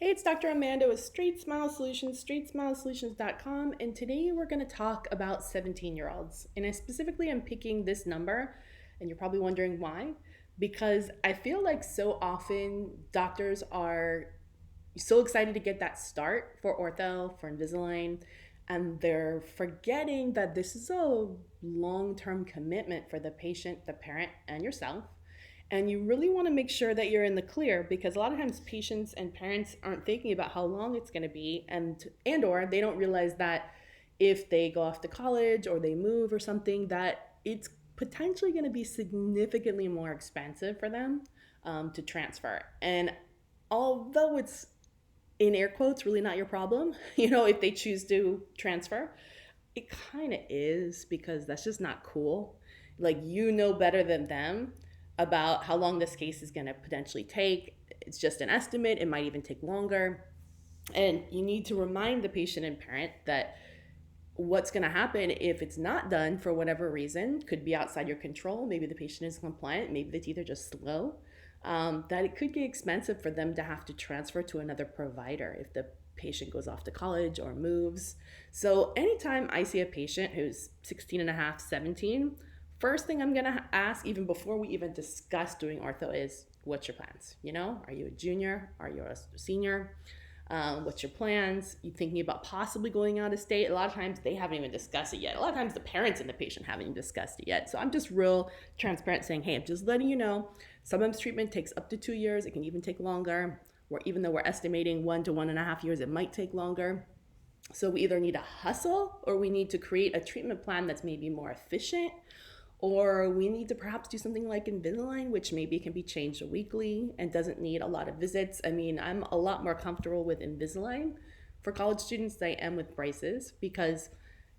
Hey, it's Dr. Amanda with StraightSmile Solutions, StraightSmileSolutions.com, and today we're going to talk about 17-year-olds. And I specifically am picking this number, and you're probably wondering why, because I feel like so often doctors are so excited to get that start for ortho, for Invisalign, and they're forgetting that this is a long-term commitment for the patient, the parent, and yourself. And you really want to make sure that you're in the clear because a lot of times patients and parents aren't thinking about how long it's going to be and or they don't realize that if they go off to college or they move or something that it's potentially going to be significantly more expensive for them to transfer. And although it's in air quotes really not your problem, if they choose to transfer, it kind of is because that's just not cool. Like, you know better than them about how long this case is going to potentially take. It's just an estimate, it might even take longer. And you need to remind the patient and parent that what's going to happen if it's not done for whatever reason could be outside your control. Maybe the patient is compliant, maybe the teeth are just slow. That it could get expensive for them to have to transfer to another provider if the patient goes off to college or moves. So anytime I see a patient who's 16 and a half, 17, first thing I'm gonna ask, even before we even discuss doing ortho, is what's your plans? Are you a junior? Are you a senior? What's your plans? You thinking about possibly going out of state? A lot of times they haven't even discussed it yet. A lot of times the parents and the patient haven't even discussed it yet. So I'm just real transparent saying, hey, I'm just letting you know, sometimes treatment takes up to 2 years. It can even take longer. Or even though we're estimating 1 to 1.5 years, it might take longer. So we either need to hustle or we need to create a treatment plan that's maybe more efficient, or we need to perhaps do something like Invisalign, which maybe can be changed weekly and doesn't need a lot of visits. I mean, I'm a lot more comfortable with Invisalign for college students than I am with braces because,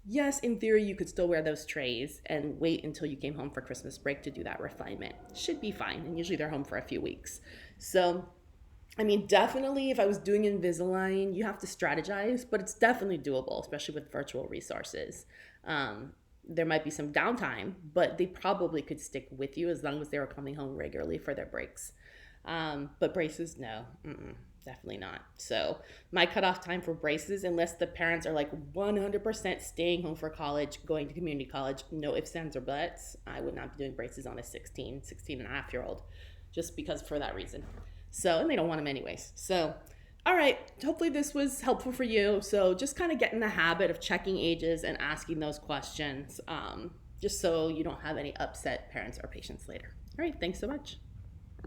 yes, in theory, you could still wear those trays and wait until you came home for Christmas break to do that refinement. Should be fine. And usually they're home for a few weeks. So, I mean, definitely if I was doing Invisalign, you have to strategize, but it's definitely doable, especially with virtual resources. There might be some downtime, but they probably could stick with you as long as they were coming home regularly for their breaks. But braces, no, definitely not. So my cutoff time for braces, unless the parents are like 100% staying home for college, going to community college, no ifs, ands, or buts, I would not be doing braces on a 16 and a half year old just because for that reason. So, and they don't want them anyways. So, all right, hopefully this was helpful for you. So just kind of get in the habit of checking ages and asking those questions, just so you don't have any upset parents or patients later. All right, thanks so much.